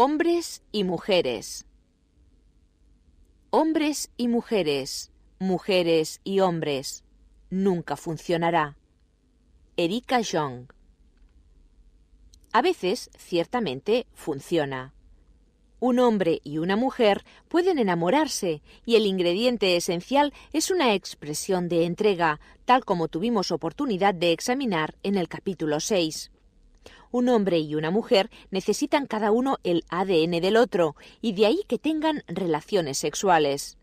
Hombres y mujeres. Hombres y mujeres, mujeres y hombres. Nunca funcionará. Erika Jong. A veces, ciertamente, funciona. Un hombre y una mujer pueden enamorarse y el ingrediente esencial es una expresión de entrega, tal como tuvimos oportunidad de examinar en el capítulo 6. Un hombre y una mujer necesitan cada uno el ADN del otro y de ahí que tengan relaciones sexuales.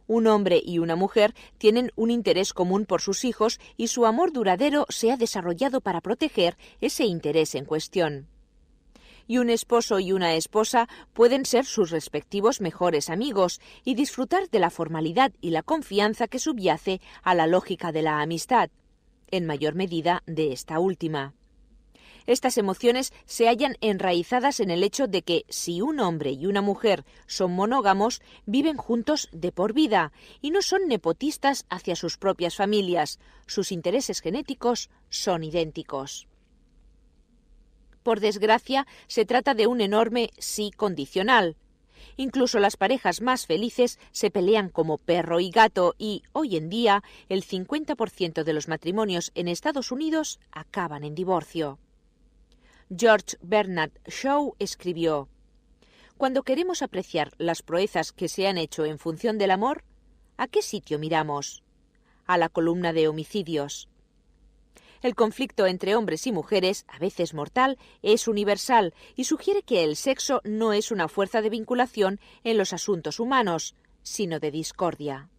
Un hombre y una mujer tienen un interés común por sus hijos y su amor duradero se ha desarrollado para proteger ese interés en cuestión. Y un esposo y una esposa pueden ser sus respectivos mejores amigos y disfrutar de la formalidad y la confianza que subyace a la lógica de la amistad, en mayor medida de esta última. Estas emociones se hallan enraizadas en el hecho de que si un hombre y una mujer son monógamos, viven juntos de por vida y no son nepotistas hacia sus propias familias. Sus intereses genéticos son idénticos. Por desgracia, se trata de un enorme sí condicional. Incluso las parejas más felices se pelean como perro y gato y, hoy en día, el 50% de los matrimonios en Estados Unidos acaban en divorcio. George Bernard Shaw escribió: «Cuando queremos apreciar las proezas que se han hecho en función del amor, ¿a qué sitio miramos? A la columna de homicidios». El conflicto entre hombres y mujeres, a veces mortal, es universal y sugiere que el sexo no es una fuerza de vinculación en los asuntos humanos, sino de discordia.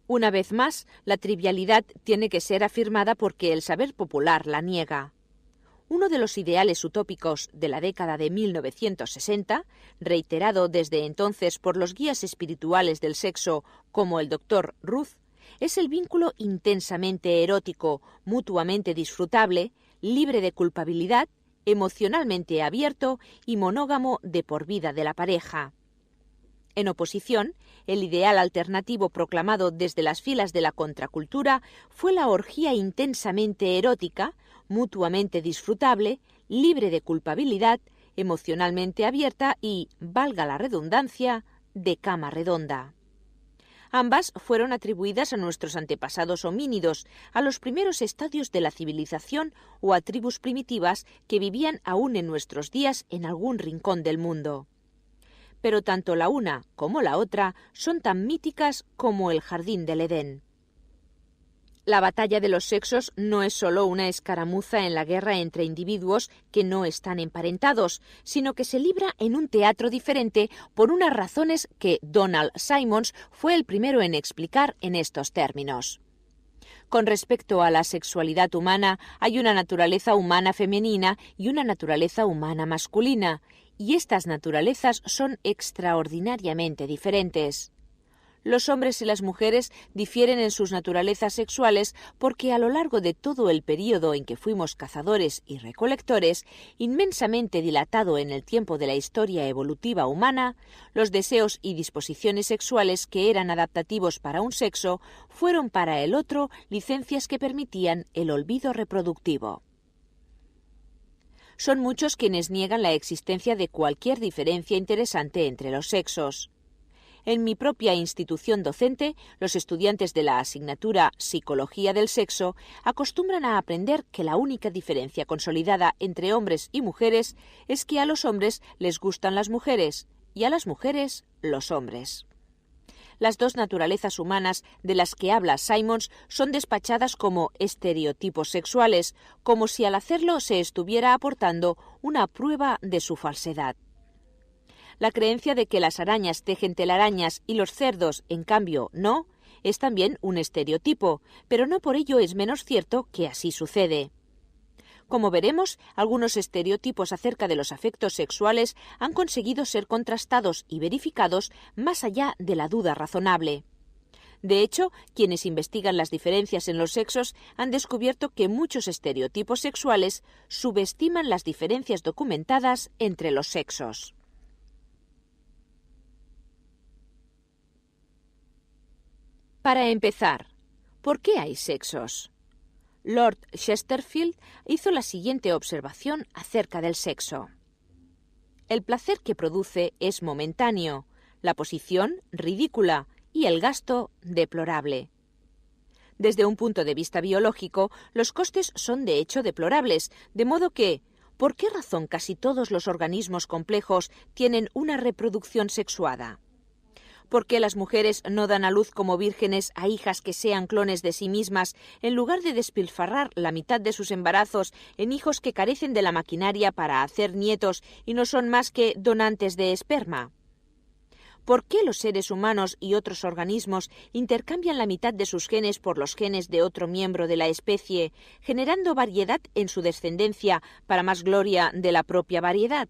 Una vez más, la trivialidad tiene que ser afirmada porque el saber popular la niega. Uno de los ideales utópicos de la década de 1960, reiterado desde entonces por los guías espirituales del sexo como el Dr. Ruth, es el vínculo intensamente erótico, mutuamente disfrutable, libre de culpabilidad, emocionalmente abierto y monógamo de por vida de la pareja. En oposición, el ideal alternativo proclamado desde las filas de la contracultura fue la orgía intensamente erótica, mutuamente disfrutable, libre de culpabilidad, emocionalmente abierta y, valga la redundancia, de cama redonda. Ambas fueron atribuidas a nuestros antepasados homínidos, a los primeros estadios de la civilización o a tribus primitivas que vivían aún en nuestros días en algún rincón del mundo. Pero tanto la una como la otra son tan míticas como el jardín del Edén. La batalla de los sexos no es solo una escaramuza en la guerra entre individuos que no están emparentados, sino que se libra en un teatro diferente por unas razones que Donald Simons fue el primero en explicar en estos términos. Con respecto a la sexualidad humana, hay una naturaleza humana femenina y una naturaleza humana masculina, y estas naturalezas son extraordinariamente diferentes. Los hombres y las mujeres difieren en sus naturalezas sexuales porque a lo largo de todo el período en que fuimos cazadores y recolectores, inmensamente dilatado en el tiempo de la historia evolutiva humana, los deseos y disposiciones sexuales que eran adaptativos para un sexo fueron para el otro licencias que permitían el olvido reproductivo. Son muchos quienes niegan la existencia de cualquier diferencia interesante entre los sexos. En mi propia institución docente, los estudiantes de la asignatura Psicología del Sexo acostumbran a aprender que la única diferencia consolidada entre hombres y mujeres es que a los hombres les gustan las mujeres y a las mujeres los hombres. Las dos naturalezas humanas de las que habla Simons son despachadas como estereotipos sexuales, como si al hacerlo se estuviera aportando una prueba de su falsedad. La creencia de que las arañas tejen telarañas y los cerdos, en cambio, no, es también un estereotipo, pero no por ello es menos cierto que así sucede. Como veremos, algunos estereotipos acerca de los afectos sexuales han conseguido ser contrastados y verificados más allá de la duda razonable. De hecho, quienes investigan las diferencias en los sexos han descubierto que muchos estereotipos sexuales subestiman las diferencias documentadas entre los sexos. Para empezar, ¿por qué hay sexos? Lord Chesterfield hizo la siguiente observación acerca del sexo. El placer que produce es momentáneo, la posición ridícula y el gasto deplorable. Desde un punto de vista biológico, los costes son de hecho deplorables, de modo que, ¿por qué razón casi todos los organismos complejos tienen una reproducción sexuada? ¿Por qué las mujeres no dan a luz como vírgenes a hijas que sean clones de sí mismas, en lugar de despilfarrar la mitad de sus embarazos en hijos que carecen de la maquinaria para hacer nietos y no son más que donantes de esperma? ¿Por qué los seres humanos y otros organismos intercambian la mitad de sus genes por los genes de otro miembro de la especie, generando variedad en su descendencia para más gloria de la propia variedad?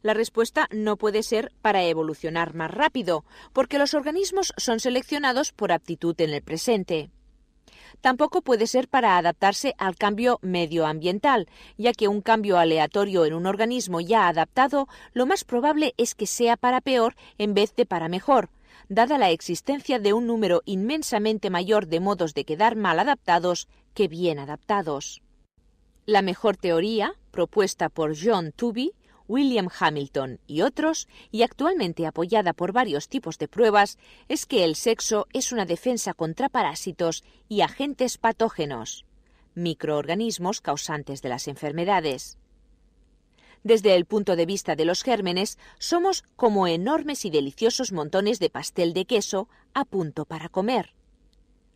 La respuesta no puede ser para evolucionar más rápido, porque los organismos son seleccionados por aptitud en el presente. Tampoco puede ser para adaptarse al cambio medioambiental, ya que un cambio aleatorio en un organismo ya adaptado, lo más probable es que sea para peor en vez de para mejor, dada la existencia de un número inmensamente mayor de modos de quedar mal adaptados que bien adaptados. La mejor teoría, propuesta por John Tooby, William Hamilton y otros, y actualmente apoyada por varios tipos de pruebas, es que el sexo es una defensa contra parásitos y agentes patógenos, microorganismos causantes de las enfermedades. Desde el punto de vista de los gérmenes, somos como enormes y deliciosos montones de pastel de queso a punto para comer.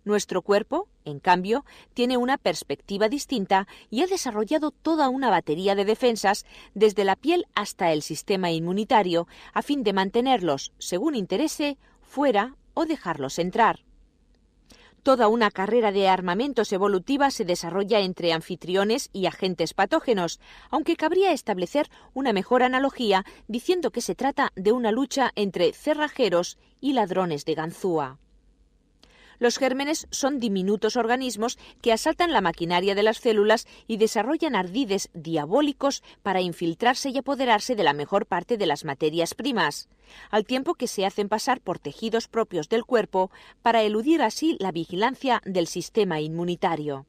Nuestro cuerpo, en cambio, tiene una perspectiva distinta y ha desarrollado toda una batería de defensas desde la piel hasta el sistema inmunitario a fin de mantenerlos, según interese, fuera o dejarlos entrar. Toda una carrera de armamentos evolutiva se desarrolla entre anfitriones y agentes patógenos, aunque cabría establecer una mejor analogía diciendo que se trata de una lucha entre cerrajeros y ladrones de ganzúa. Los gérmenes son diminutos organismos que asaltan la maquinaria de las células y desarrollan ardides diabólicos para infiltrarse y apoderarse de la mejor parte de las materias primas, al tiempo que se hacen pasar por tejidos propios del cuerpo para eludir así la vigilancia del sistema inmunitario.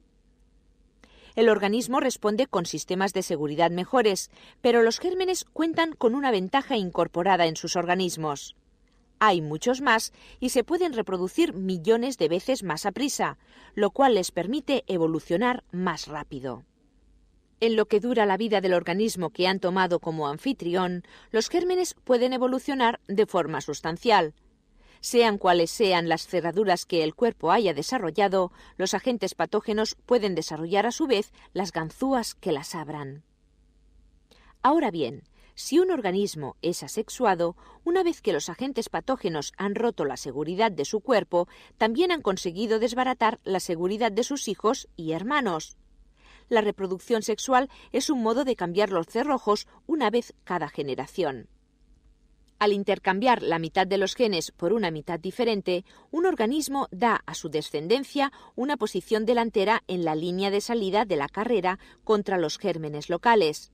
El organismo responde con sistemas de seguridad mejores, pero los gérmenes cuentan con una ventaja incorporada en sus organismos. Hay muchos más y se pueden reproducir millones de veces más aprisa, lo cual les permite evolucionar más rápido. En lo que dura la vida del organismo que han tomado como anfitrión, los gérmenes pueden evolucionar de forma sustancial. Sean cuales sean las cerraduras que el cuerpo haya desarrollado, los agentes patógenos pueden desarrollar a su vez las ganzúas que las abran. Ahora bien, si un organismo es asexuado, una vez que los agentes patógenos han roto la seguridad de su cuerpo, también han conseguido desbaratar la seguridad de sus hijos y hermanos. La reproducción sexual es un modo de cambiar los cerrojos una vez cada generación. Al intercambiar la mitad de los genes por una mitad diferente, un organismo da a su descendencia una posición delantera en la línea de salida de la carrera contra los gérmenes locales.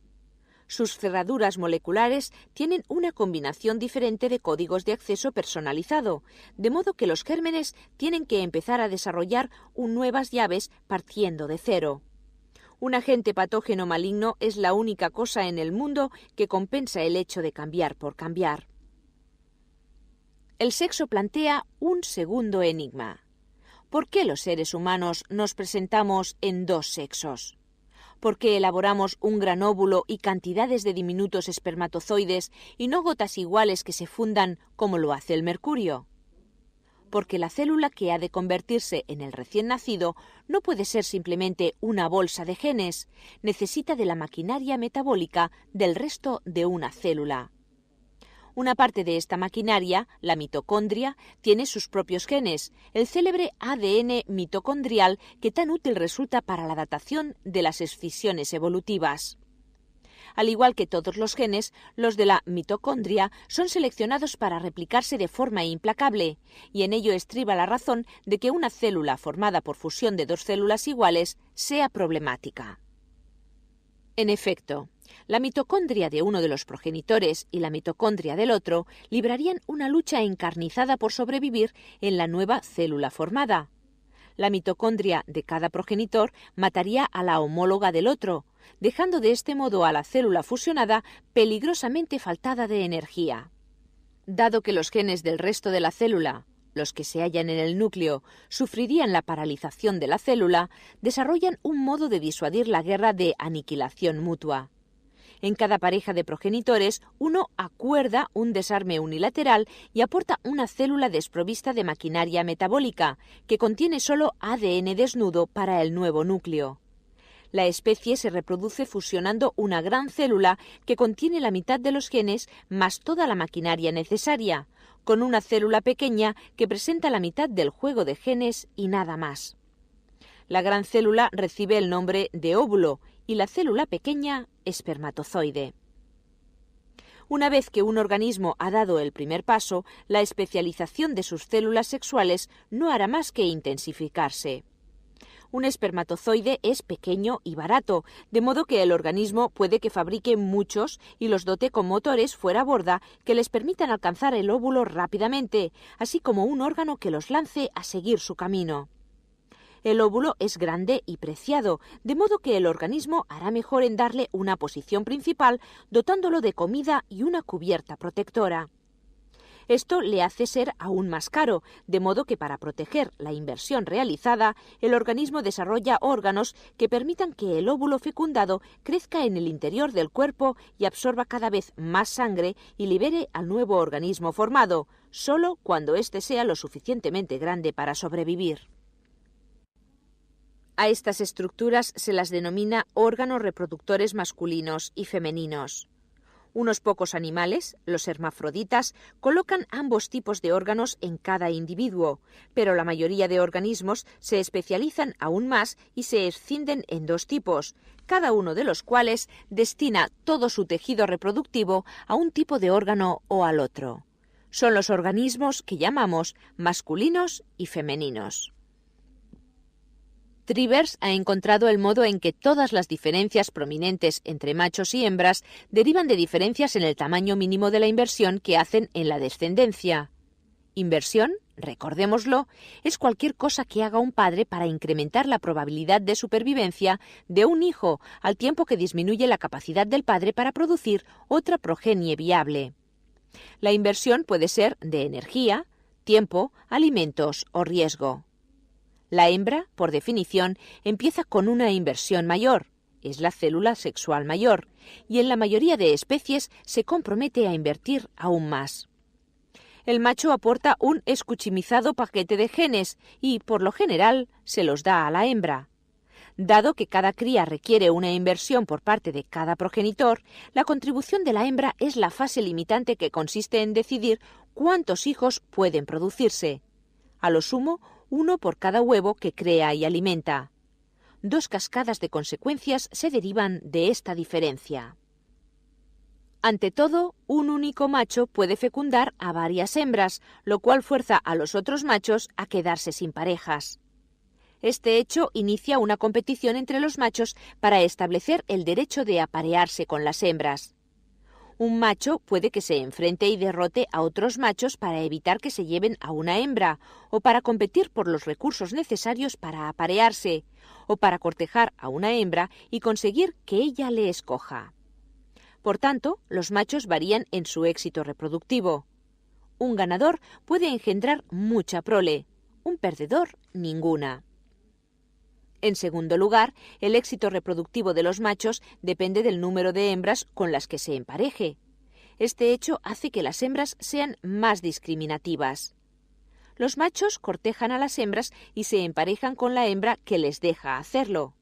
Sus cerraduras moleculares tienen una combinación diferente de códigos de acceso personalizado, de modo que los gérmenes tienen que empezar a desarrollar nuevas llaves partiendo de cero. Un agente patógeno maligno es la única cosa en el mundo que compensa el hecho de cambiar por cambiar. El sexo plantea un segundo enigma. ¿Por qué los seres humanos nos presentamos en dos sexos? ¿Por qué elaboramos un gran óvulo y cantidades de diminutos espermatozoides y no gotas iguales que se fundan como lo hace el mercurio? Porque la célula que ha de convertirse en el recién nacido no puede ser simplemente una bolsa de genes, necesita de la maquinaria metabólica del resto de una célula. Una parte de esta maquinaria, la mitocondria, tiene sus propios genes, el célebre ADN mitocondrial que tan útil resulta para la datación de las escisiones evolutivas. Al igual que todos los genes, los de la mitocondria son seleccionados para replicarse de forma implacable, y en ello estriba la razón de que una célula formada por fusión de dos células iguales sea problemática. En efecto, la mitocondria de uno de los progenitores y la mitocondria del otro librarían una lucha encarnizada por sobrevivir en la nueva célula formada. La mitocondria de cada progenitor mataría a la homóloga del otro, dejando de este modo a la célula fusionada peligrosamente faltada de energía. Dado que los genes del resto de la célula, los que se hallan en el núcleo, sufrirían la paralización de la célula, desarrollan un modo de disuadir la guerra de aniquilación mutua. En cada pareja de progenitores, uno acuerda un desarme unilateral y aporta una célula desprovista de maquinaria metabólica, que contiene solo ADN desnudo para el nuevo núcleo. La especie se reproduce fusionando una gran célula que contiene la mitad de los genes más toda la maquinaria necesaria, con una célula pequeña que presenta la mitad del juego de genes y nada más. La gran célula recibe el nombre de óvulo y la célula pequeña, espermatozoide. Una vez que un organismo ha dado el primer paso, la especialización de sus células sexuales no hará más que intensificarse. Un espermatozoide es pequeño y barato, de modo que el organismo puede que fabrique muchos y los dote con motores fuera borda que les permitan alcanzar el óvulo rápidamente, así como un órgano que los lance a seguir su camino. El óvulo es grande y preciado, de modo que el organismo hará mejor en darle una posición principal, dotándolo de comida y una cubierta protectora. Esto le hace ser aún más caro, de modo que para proteger la inversión realizada, el organismo desarrolla órganos que permitan que el óvulo fecundado crezca en el interior del cuerpo y absorba cada vez más sangre y libere al nuevo organismo formado, solo cuando éste sea lo suficientemente grande para sobrevivir. A estas estructuras se las denomina órganos reproductores masculinos y femeninos. Unos pocos animales, los hermafroditas, colocan ambos tipos de órganos en cada individuo, pero la mayoría de organismos se especializan aún más y se escinden en dos tipos, cada uno de los cuales destina todo su tejido reproductivo a un tipo de órgano o al otro. Son los organismos que llamamos masculinos y femeninos. Trivers ha encontrado el modo en que todas las diferencias prominentes entre machos y hembras derivan de diferencias en el tamaño mínimo de la inversión que hacen en la descendencia. Inversión, recordémoslo, es cualquier cosa que haga un padre para incrementar la probabilidad de supervivencia de un hijo, al tiempo que disminuye la capacidad del padre para producir otra progenie viable. La inversión puede ser de energía, tiempo, alimentos o riesgo. La hembra, por definición, empieza con una inversión mayor, es la célula sexual mayor, y en la mayoría de especies se compromete a invertir aún más. El macho aporta un escuchimizado paquete de genes y, por lo general, se los da a la hembra. Dado que cada cría requiere una inversión por parte de cada progenitor, la contribución de la hembra es la fase limitante que consiste en decidir cuántos hijos pueden producirse. A lo sumo, uno por cada huevo que crea y alimenta. Dos cascadas de consecuencias se derivan de esta diferencia. Ante todo, un único macho puede fecundar a varias hembras, lo cual fuerza a los otros machos a quedarse sin parejas. Este hecho inicia una competición entre los machos para establecer el derecho de aparearse con las hembras. Un macho puede que se enfrente y derrote a otros machos para evitar que se lleven a una hembra, o para competir por los recursos necesarios para aparearse, o para cortejar a una hembra y conseguir que ella le escoja. Por tanto, los machos varían en su éxito reproductivo. Un ganador puede engendrar mucha prole, un perdedor ninguna. En segundo lugar, el éxito reproductivo de los machos depende del número de hembras con las que se empareje. Este hecho hace que las hembras sean más discriminativas. Los machos cortejan a las hembras y se emparejan con la hembra que les deja hacerlo.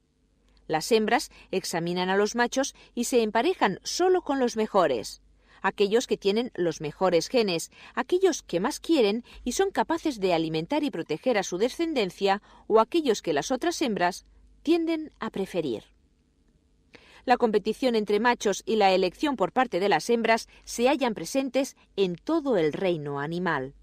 Las hembras examinan a los machos y se emparejan solo con los mejores, aquellos que tienen los mejores genes, aquellos que más quieren y son capaces de alimentar y proteger a su descendencia, o aquellos que las otras hembras tienden a preferir. La competición entre machos y la elección por parte de las hembras se hallan presentes en todo el reino animal.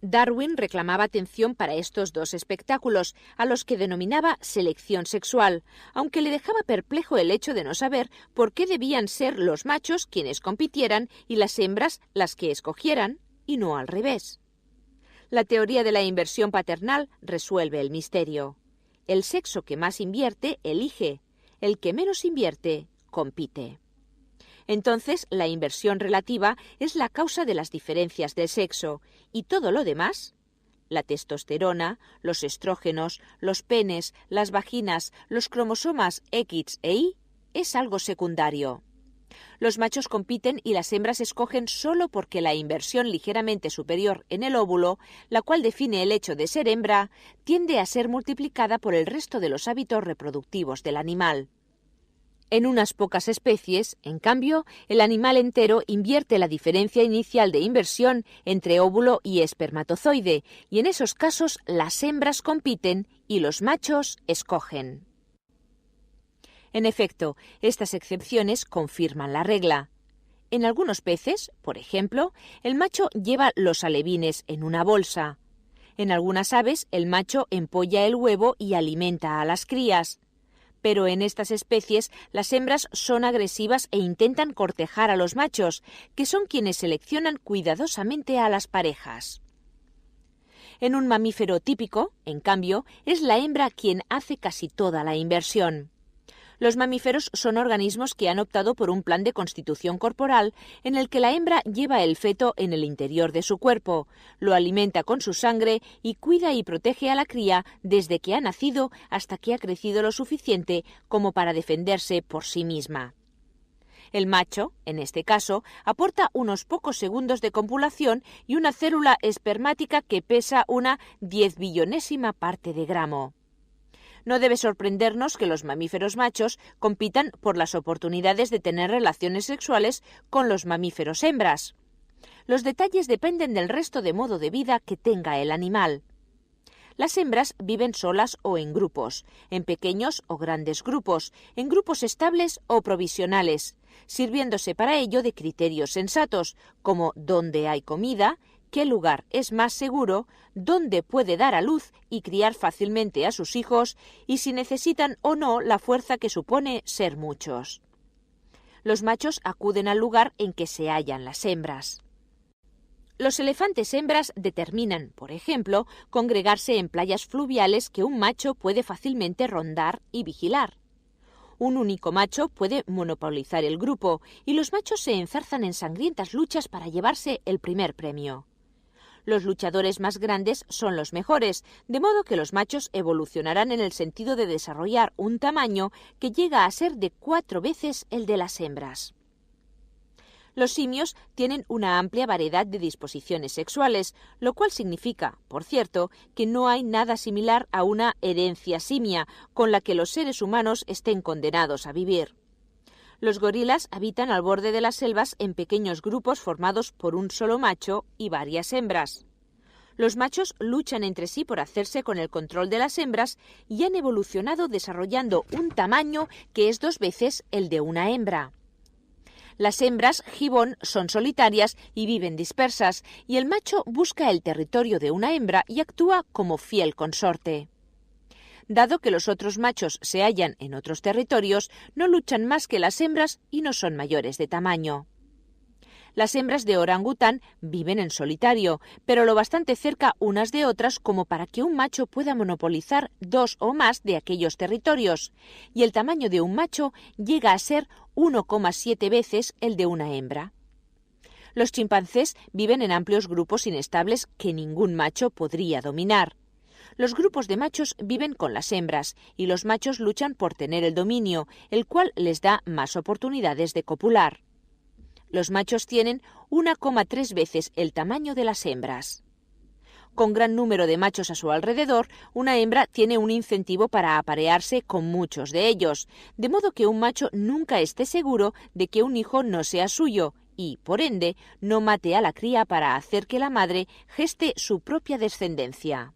Darwin reclamaba atención para estos dos espectáculos, a los que denominaba selección sexual, aunque le dejaba perplejo el hecho de no saber por qué debían ser los machos quienes compitieran y las hembras las que escogieran, y no al revés. La teoría de la inversión paternal resuelve el misterio. El sexo que más invierte elige, el que menos invierte compite. Entonces, la inversión relativa es la causa de las diferencias del sexo, y todo lo demás, la testosterona, los estrógenos, los penes, las vaginas, los cromosomas X e Y, es algo secundario. Los machos compiten y las hembras escogen solo porque la inversión ligeramente superior en el óvulo, la cual define el hecho de ser hembra, tiende a ser multiplicada por el resto de los hábitos reproductivos del animal. En unas pocas especies, en cambio, el animal entero invierte la diferencia inicial de inversión entre óvulo y espermatozoide, y en esos casos las hembras compiten y los machos escogen. En efecto, estas excepciones confirman la regla. En algunos peces, por ejemplo, el macho lleva los alevines en una bolsa. En algunas aves, el macho empolla el huevo y alimenta a las crías. Pero en estas especies las hembras son agresivas e intentan cortejar a los machos, que son quienes seleccionan cuidadosamente a las parejas. En un mamífero típico, en cambio, es la hembra quien hace casi toda la inversión. Los mamíferos son organismos que han optado por un plan de constitución corporal en el que la hembra lleva el feto en el interior de su cuerpo, lo alimenta con su sangre y cuida y protege a la cría desde que ha nacido hasta que ha crecido lo suficiente como para defenderse por sí misma. El macho, en este caso, aporta unos pocos segundos de copulación y una célula espermática que pesa una 10.000.000ª parte de gramo. No debe sorprendernos que los mamíferos machos compitan por las oportunidades de tener relaciones sexuales con los mamíferos hembras. Los detalles dependen del resto de modo de vida que tenga el animal. Las hembras viven solas o en grupos, en pequeños o grandes grupos, en grupos estables o provisionales, sirviéndose para ello de criterios sensatos, como dónde hay comida, qué lugar es más seguro, dónde puede dar a luz y criar fácilmente a sus hijos, y si necesitan o no la fuerza que supone ser muchos. Los machos acuden al lugar en que se hallan las hembras. Los elefantes hembras determinan, por ejemplo, congregarse en playas fluviales que un macho puede fácilmente rondar y vigilar. Un único macho puede monopolizar el grupo, y los machos se enzarzan en sangrientas luchas para llevarse el primer premio. Los luchadores más grandes son los mejores, de modo que los machos evolucionarán en el sentido de desarrollar un tamaño que llega a ser de 4 veces el de las hembras. Los simios tienen una amplia variedad de disposiciones sexuales, lo cual significa, por cierto, que no hay nada similar a una herencia simia con la que los seres humanos estén condenados a vivir. Los gorilas habitan al borde de las selvas en pequeños grupos formados por un solo macho y varias hembras. Los machos luchan entre sí por hacerse con el control de las hembras y han evolucionado desarrollando un tamaño que es 2 veces el de una hembra. Las hembras gibón son solitarias y viven dispersas, y el macho busca el territorio de una hembra y actúa como fiel consorte. Dado que los otros machos se hallan en otros territorios, no luchan más que las hembras y no son mayores de tamaño. Las hembras de orangután viven en solitario, pero lo bastante cerca unas de otras como para que un macho pueda monopolizar 2 o más de aquellos territorios, y el tamaño de un macho llega a ser 1,7 veces el de una hembra. Los chimpancés viven en amplios grupos inestables que ningún macho podría dominar. Los grupos de machos viven con las hembras y los machos luchan por tener el dominio, el cual les da más oportunidades de copular. Los machos tienen 1,3 veces el tamaño de las hembras. Con gran número de machos a su alrededor, una hembra tiene un incentivo para aparearse con muchos de ellos, de modo que un macho nunca esté seguro de que un hijo no sea suyo y, por ende, no mate a la cría para hacer que la madre geste su propia descendencia.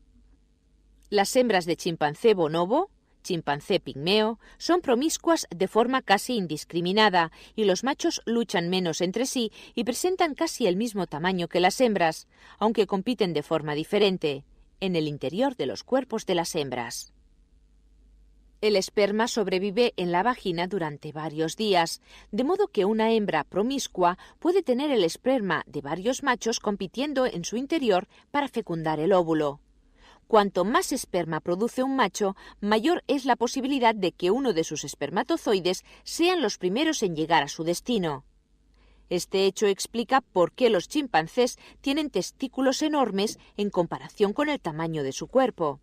Las hembras de chimpancé bonobo, chimpancé pigmeo, son promiscuas de forma casi indiscriminada y los machos luchan menos entre sí y presentan casi el mismo tamaño que las hembras, aunque compiten de forma diferente, en el interior de los cuerpos de las hembras. El esperma sobrevive en la vagina durante varios días, de modo que una hembra promiscua puede tener el esperma de varios machos compitiendo en su interior para fecundar el óvulo. Cuanto más esperma produce un macho, mayor es la posibilidad de que uno de sus espermatozoides sean los primeros en llegar a su destino. Este hecho explica por qué los chimpancés tienen testículos enormes en comparación con el tamaño de su cuerpo.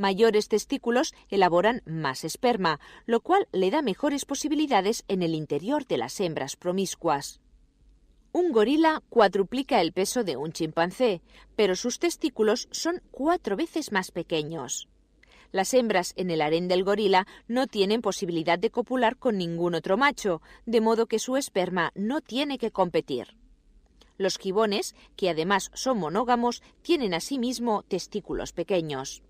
Mayores testículos elaboran más esperma, lo cual le da mejores posibilidades en el interior de las hembras promiscuas. Un gorila cuadruplica el peso de un chimpancé, pero sus testículos son 4 veces más pequeños. Las hembras en el harén del gorila no tienen posibilidad de copular con ningún otro macho, de modo que su esperma no tiene que competir. Los gibones, que además son monógamos, tienen asimismo testículos pequeños.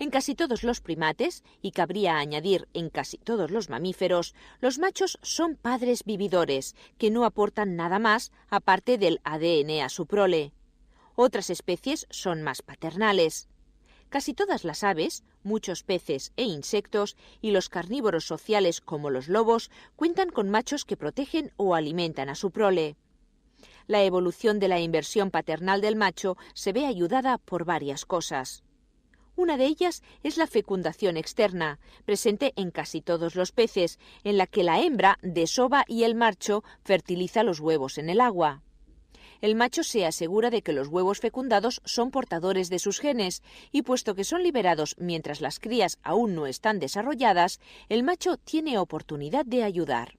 En casi todos los primates, y cabría añadir en casi todos los mamíferos, los machos son padres vividores, que no aportan nada más aparte del ADN a su prole. Otras especies son más paternales. Casi todas las aves, muchos peces e insectos, y los carnívoros sociales como los lobos, cuentan con machos que protegen o alimentan a su prole. La evolución de la inversión paternal del macho se ve ayudada por varias cosas. Una de ellas es la fecundación externa, presente en casi todos los peces, en la que la hembra desova y el macho fertiliza los huevos en el agua. El macho se asegura de que los huevos fecundados son portadores de sus genes, y puesto que son liberados mientras las crías aún no están desarrolladas, el macho tiene oportunidad de ayudar.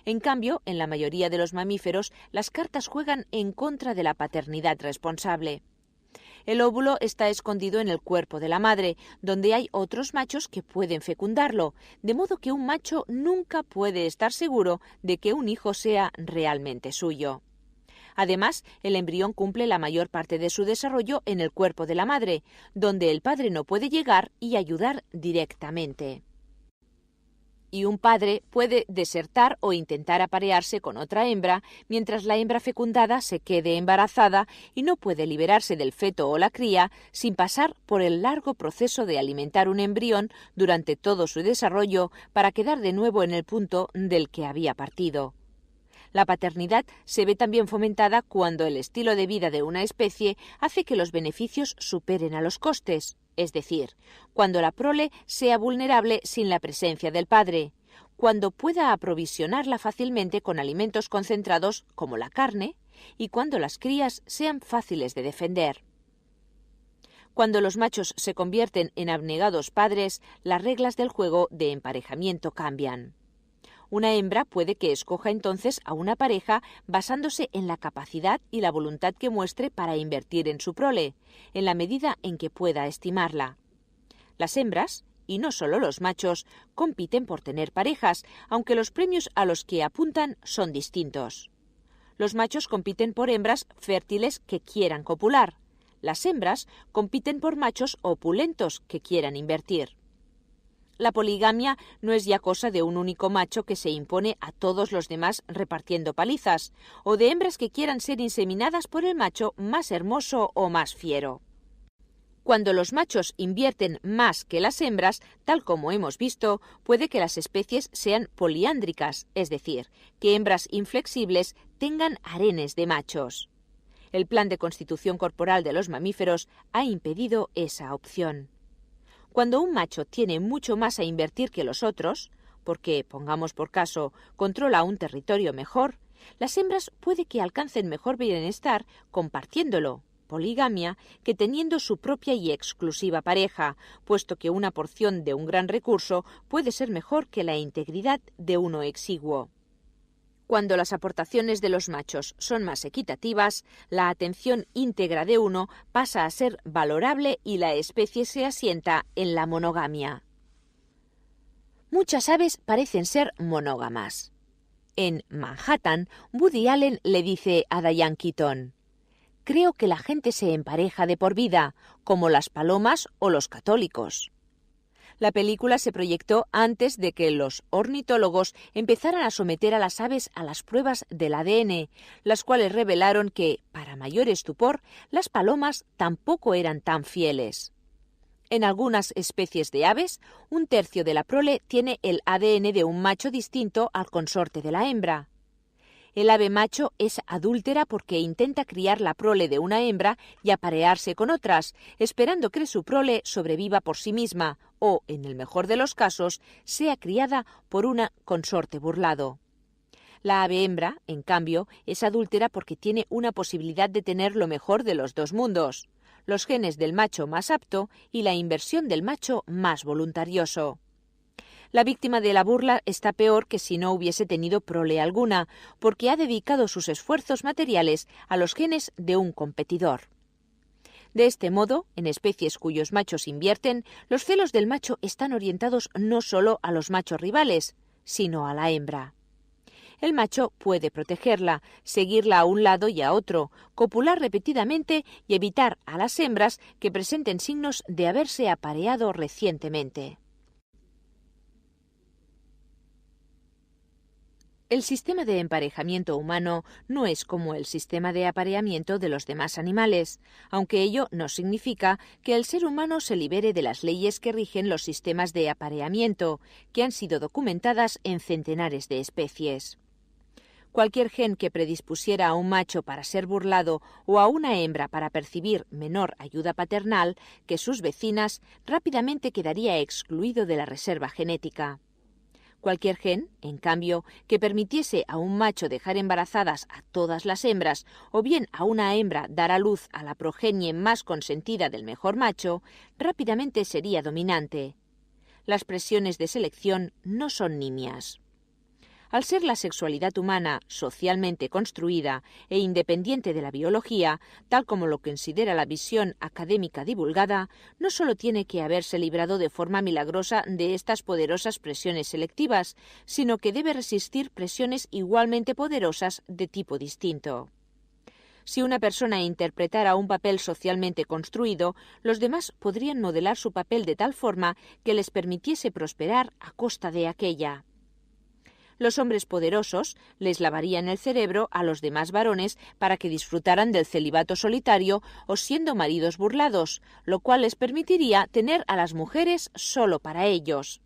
En cambio, en la mayoría de los mamíferos, las cartas juegan en contra de la paternidad responsable. El óvulo está escondido en el cuerpo de la madre, donde hay otros machos que pueden fecundarlo, de modo que un macho nunca puede estar seguro de que un hijo sea realmente suyo. Además, el embrión cumple la mayor parte de su desarrollo en el cuerpo de la madre, donde el padre no puede llegar y ayudar directamente. Y un padre puede desertar o intentar aparearse con otra hembra mientras la hembra fecundada se quede embarazada y no puede liberarse del feto o la cría sin pasar por el largo proceso de alimentar un embrión durante todo su desarrollo para quedar de nuevo en el punto del que había partido. La paternidad se ve también fomentada cuando el estilo de vida de una especie hace que los beneficios superen a los costes, es decir, cuando la prole sea vulnerable sin la presencia del padre, cuando pueda aprovisionarla fácilmente con alimentos concentrados como la carne y cuando las crías sean fáciles de defender. Cuando los machos se convierten en abnegados padres, las reglas del juego de emparejamiento cambian. Una hembra puede que escoja entonces a una pareja basándose en la capacidad y la voluntad que muestre para invertir en su prole, en la medida en que pueda estimarla. Las hembras, y no solo los machos, compiten por tener parejas, aunque los premios a los que apuntan son distintos. Los machos compiten por hembras fértiles que quieran copular. Las hembras compiten por machos opulentos que quieran invertir. La poligamia no es ya cosa de un único macho que se impone a todos los demás repartiendo palizas, o de hembras que quieran ser inseminadas por el macho más hermoso o más fiero. Cuando los machos invierten más que las hembras, tal como hemos visto, puede que las especies sean poliándricas, es decir, que hembras inflexibles tengan harenes de machos. El plan de constitución corporal de los mamíferos ha impedido esa opción. Cuando un macho tiene mucho más a invertir que los otros, porque, pongamos por caso, controla un territorio mejor, las hembras puede que alcancen mejor bienestar compartiéndolo, poligamia, que teniendo su propia y exclusiva pareja, puesto que una porción de un gran recurso puede ser mejor que la integridad de uno exiguo. Cuando las aportaciones de los machos son más equitativas, la atención íntegra de uno pasa a ser valorable y la especie se asienta en la monogamia. Muchas aves parecen ser monógamas. En Manhattan, Woody Allen le dice a Diane Keaton: «Creo que la gente se empareja de por vida, como las palomas o los católicos». La película se proyectó antes de que los ornitólogos empezaran a someter a las aves a las pruebas del ADN, las cuales revelaron que, para mayor estupor, las palomas tampoco eran tan fieles. En algunas especies de aves, un tercio de la prole tiene el ADN de un macho distinto al consorte de la hembra. El ave macho es adúltera porque intenta criar la prole de una hembra y aparearse con otras, esperando que su prole sobreviva por sí misma o, en el mejor de los casos, sea criada por un consorte burlado. La ave hembra, en cambio, es adúltera porque tiene una posibilidad de tener lo mejor de los dos mundos, los genes del macho más apto y la inversión del macho más voluntarioso. La víctima de la burla está peor que si no hubiese tenido prole alguna, porque ha dedicado sus esfuerzos materiales a los genes de un competidor. De este modo, en especies cuyos machos invierten, los celos del macho están orientados no solo a los machos rivales, sino a la hembra. El macho puede protegerla, seguirla a un lado y a otro, copular repetidamente y evitar a las hembras que presenten signos de haberse apareado recientemente. El sistema de emparejamiento humano no es como el sistema de apareamiento de los demás animales, aunque ello no significa que el ser humano se libere de las leyes que rigen los sistemas de apareamiento, que han sido documentadas en centenares de especies. Cualquier gen que predispusiera a un macho para ser burlado o a una hembra para percibir menor ayuda paternal que sus vecinas rápidamente quedaría excluido de la reserva genética. Cualquier gen, en cambio, que permitiese a un macho dejar embarazadas a todas las hembras o bien a una hembra dar a luz a la progenie más consentida del mejor macho, rápidamente sería dominante. Las presiones de selección no son nimias. Al ser la sexualidad humana socialmente construida e independiente de la biología, tal como lo considera la visión académica divulgada, no solo tiene que haberse librado de forma milagrosa de estas poderosas presiones selectivas, sino que debe resistir presiones igualmente poderosas de tipo distinto. Si una persona interpretara un papel socialmente construido, los demás podrían modelar su papel de tal forma que les permitiese prosperar a costa de aquella. Los hombres poderosos les lavarían el cerebro a los demás varones para que disfrutaran del celibato solitario o siendo maridos burlados, lo cual les permitiría tener a las mujeres solo para ellos.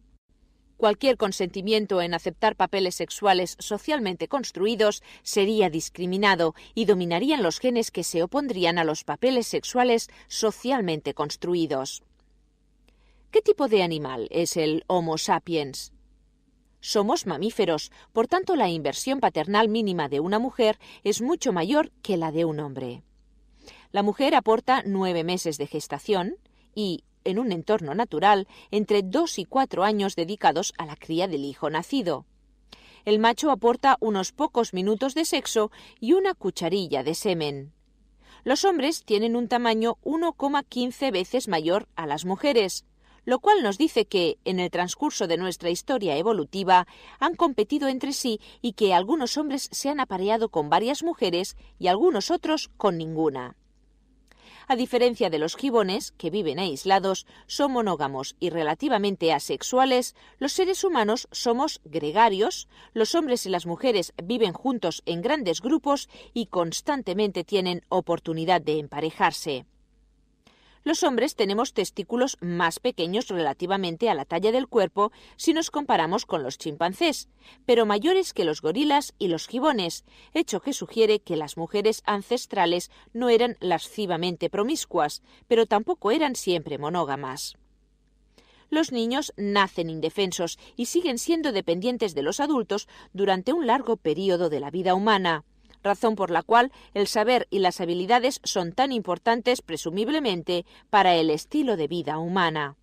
Cualquier consentimiento en aceptar papeles sexuales socialmente construidos sería discriminado y dominarían los genes que se opondrían a los papeles sexuales socialmente construidos. ¿Qué tipo de animal es el Homo sapiens? Somos mamíferos, por tanto la inversión paternal mínima de una mujer es mucho mayor que la de un hombre. La mujer aporta 9 meses de gestación y, en un entorno natural, entre 2 y 4 años dedicados a la cría del hijo nacido. El macho aporta unos pocos minutos de sexo y una cucharilla de semen. Los hombres tienen un tamaño 1,15 veces mayor a las mujeres, lo cual nos dice que, en el transcurso de nuestra historia evolutiva, han competido entre sí y que algunos hombres se han apareado con varias mujeres y algunos otros con ninguna. A diferencia de los gibones, que viven aislados, son monógamos y relativamente asexuales, los seres humanos somos gregarios, los hombres y las mujeres viven juntos en grandes grupos y constantemente tienen oportunidad de emparejarse. Los hombres tenemos testículos más pequeños relativamente a la talla del cuerpo si nos comparamos con los chimpancés, pero mayores que los gorilas y los gibones, hecho que sugiere que las mujeres ancestrales no eran lascivamente promiscuas, pero tampoco eran siempre monógamas. Los niños nacen indefensos y siguen siendo dependientes de los adultos durante un largo período de la vida humana, razón por la cual el saber y las habilidades son tan importantes, presumiblemente, para el estilo de vida humana.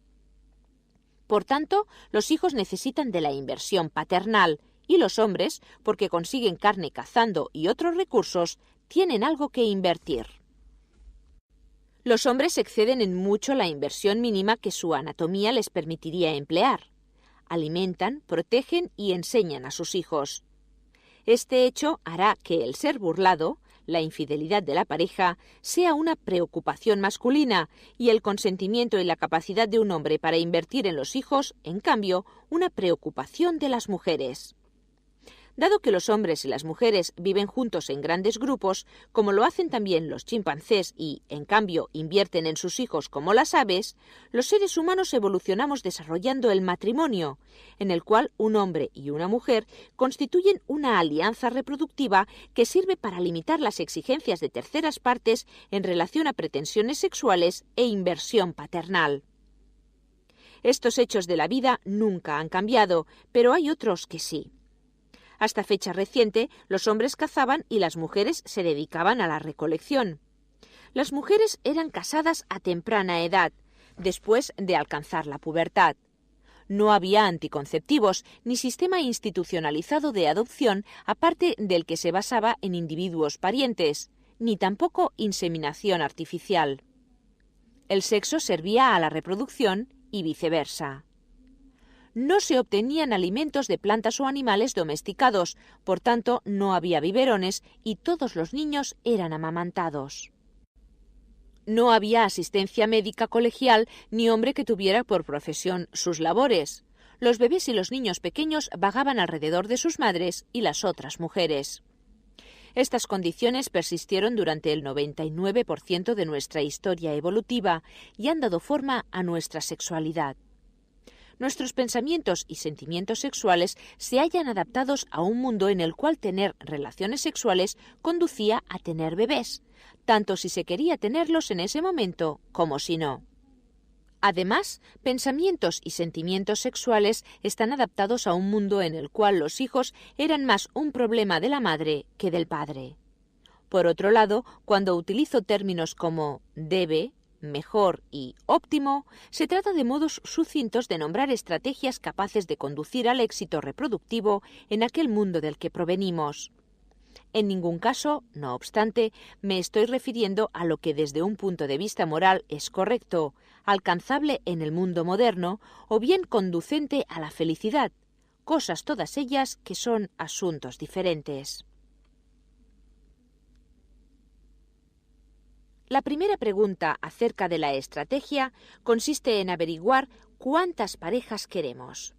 Por tanto, los hijos necesitan de la inversión paternal y los hombres, porque consiguen carne cazando y otros recursos, tienen algo que invertir. Los hombres exceden en mucho la inversión mínima que su anatomía les permitiría emplear. Alimentan, protegen y enseñan a sus hijos. Este hecho hará que el ser burlado, la infidelidad de la pareja, sea una preocupación masculina y el consentimiento y la capacidad de un hombre para invertir en los hijos, en cambio, una preocupación de las mujeres. Dado que los hombres y las mujeres viven juntos en grandes grupos, como lo hacen también los chimpancés y, en cambio, invierten en sus hijos como las aves, los seres humanos evolucionamos desarrollando el matrimonio, en el cual un hombre y una mujer constituyen una alianza reproductiva que sirve para limitar las exigencias de terceras partes en relación a pretensiones sexuales e inversión paternal. Estos hechos de la vida nunca han cambiado, pero hay otros que sí. Hasta fecha reciente, los hombres cazaban y las mujeres se dedicaban a la recolección. Las mujeres eran casadas a temprana edad, después de alcanzar la pubertad. No había anticonceptivos ni sistema institucionalizado de adopción aparte del que se basaba en individuos parientes, ni tampoco inseminación artificial. El sexo servía a la reproducción y viceversa. No se obtenían alimentos de plantas o animales domesticados, por tanto no había biberones y todos los niños eran amamantados. No había asistencia médica colegial ni hombre que tuviera por profesión sus labores. Los bebés y los niños pequeños vagaban alrededor de sus madres y las otras mujeres. Estas condiciones persistieron durante el 99% de nuestra historia evolutiva y han dado forma a nuestra sexualidad. Nuestros pensamientos y sentimientos sexuales se hallan adaptados a un mundo en el cual tener relaciones sexuales conducía a tener bebés, tanto si se quería tenerlos en ese momento como si no. Además, pensamientos y sentimientos sexuales están adaptados a un mundo en el cual los hijos eran más un problema de la madre que del padre. Por otro lado, cuando utilizo términos como debe, mejor y óptimo, se trata de modos sucintos de nombrar estrategias capaces de conducir al éxito reproductivo en aquel mundo del que provenimos. En ningún caso, no obstante, me estoy refiriendo a lo que desde un punto de vista moral es correcto, alcanzable en el mundo moderno o bien conducente a la felicidad, cosas todas ellas que son asuntos diferentes. La primera pregunta acerca de la estrategia consiste en averiguar cuántas parejas queremos.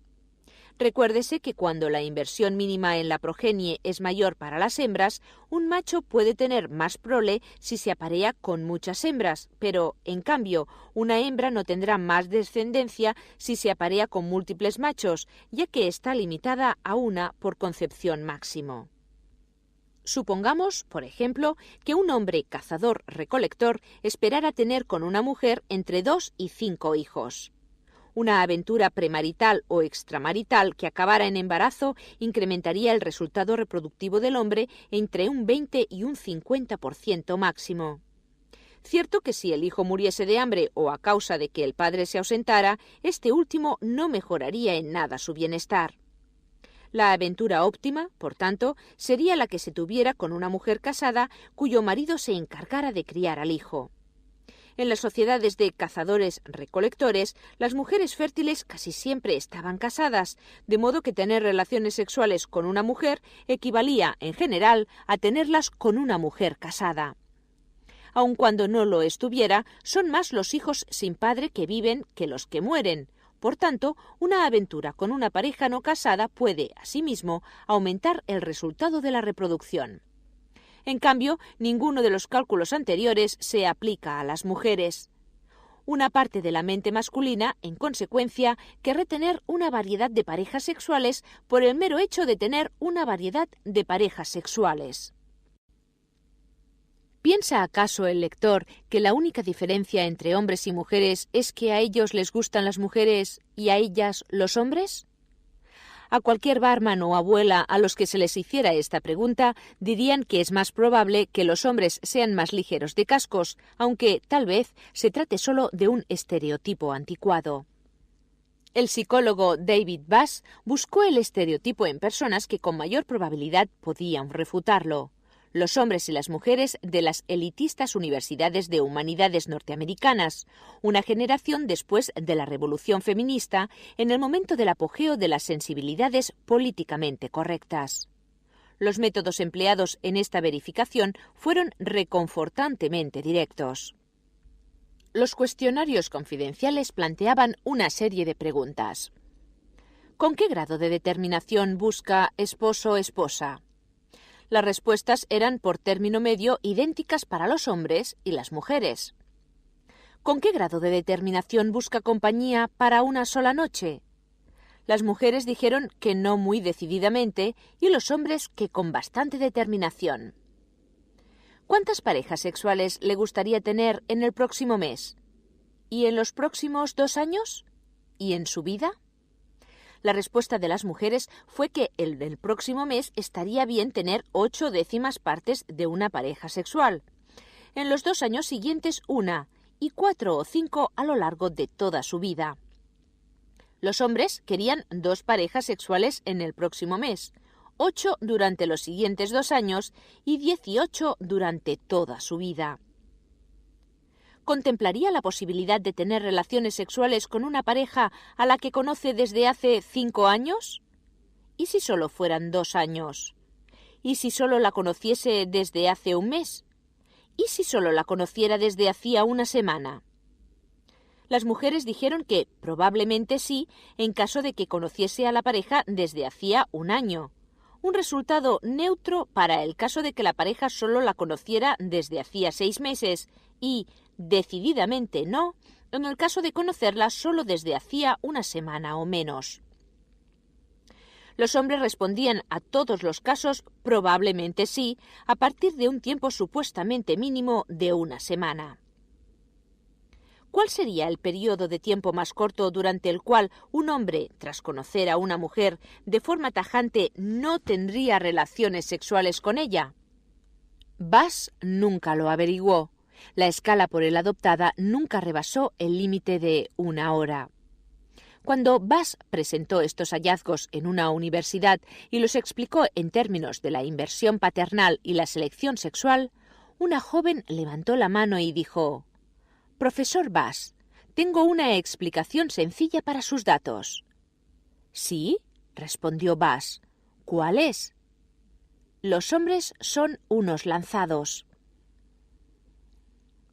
Recuérdese que cuando la inversión mínima en la progenie es mayor para las hembras, un macho puede tener más prole si se aparea con muchas hembras, pero, en cambio, una hembra no tendrá más descendencia si se aparea con múltiples machos, ya que está limitada a una por concepción máximo. Supongamos, por ejemplo, que un hombre cazador-recolector esperara tener con una mujer entre 2 y 5 hijos. Una aventura premarital o extramarital que acabara en embarazo incrementaría el resultado reproductivo del hombre entre un 20 y un 50% máximo. Cierto que si el hijo muriese de hambre o a causa de que el padre se ausentara, este último no mejoraría en nada su bienestar. La aventura óptima, por tanto, sería la que se tuviera con una mujer casada cuyo marido se encargara de criar al hijo. En las sociedades de cazadores-recolectores, las mujeres fértiles casi siempre estaban casadas, de modo que tener relaciones sexuales con una mujer equivalía, en general, a tenerlas con una mujer casada. Aun cuando no lo estuviera, son más los hijos sin padre que viven que los que mueren. Por tanto, una aventura con una pareja no casada puede, asimismo, aumentar el resultado de la reproducción. En cambio, ninguno de los cálculos anteriores se aplica a las mujeres. Una parte de la mente masculina, en consecuencia, querrá tener una variedad de parejas sexuales por el mero hecho de tener una variedad de parejas sexuales. ¿Piensa acaso el lector que la única diferencia entre hombres y mujeres es que a ellos les gustan las mujeres y a ellas los hombres? A cualquier barman o abuela a los que se les hiciera esta pregunta dirían que es más probable que los hombres sean más ligeros de cascos, aunque tal vez se trate solo de un estereotipo anticuado. El psicólogo David Bass buscó el estereotipo en personas que con mayor probabilidad podían refutarlo. Los hombres y las mujeres de las elitistas universidades de humanidades norteamericanas, una generación después de la Revolución Feminista, en el momento del apogeo de las sensibilidades políticamente correctas. Los métodos empleados en esta verificación fueron reconfortantemente directos. Los cuestionarios confidenciales planteaban una serie de preguntas. ¿Con qué grado de determinación busca esposo o esposa? Las respuestas eran por término medio idénticas para los hombres y las mujeres. ¿Con qué grado de determinación busca compañía para una sola noche? Las mujeres dijeron que no muy decididamente y los hombres que con bastante determinación. ¿Cuántas parejas sexuales le gustaría tener en el próximo mes? ¿Y en los próximos 2 años? ¿Y en su vida? La respuesta de las mujeres fue que en el próximo mes estaría bien tener 8/10 partes de una pareja sexual. En los 2 años siguientes 1 y 4 o 5 a lo largo de toda su vida. Los hombres querían 2 parejas sexuales en el próximo mes, 8 durante los siguientes 2 años y 18 durante toda su vida. ¿Contemplaría la posibilidad de tener relaciones sexuales con una pareja a la que conoce desde hace 5 años? ¿Y si solo fueran 2 años? ¿Y si solo la conociese desde hace un mes? ¿Y si solo la conociera desde hacía una semana? Las mujeres dijeron que probablemente sí, en caso de que conociese a la pareja desde hacía un año. Un resultado neutro para el caso de que la pareja solo la conociera desde hacía 6 meses y, decididamente no, en el caso de conocerla solo desde hacía una semana o menos. Los hombres respondían a todos los casos probablemente sí, a partir de un tiempo supuestamente mínimo de una semana. ¿Cuál sería el periodo de tiempo más corto durante el cual un hombre, tras conocer a una mujer, de forma tajante no tendría relaciones sexuales con ella? Bass nunca lo averiguó. La escala por él adoptada nunca rebasó el límite de 1 hora. Cuando Bass presentó estos hallazgos en una universidad y los explicó en términos de la inversión paternal y la selección sexual, una joven levantó la mano y dijo: «Profesor Bass, tengo una explicación sencilla para sus datos». «¿Sí?», respondió Bass. «¿Cuál es?». «Los hombres son unos lanzados».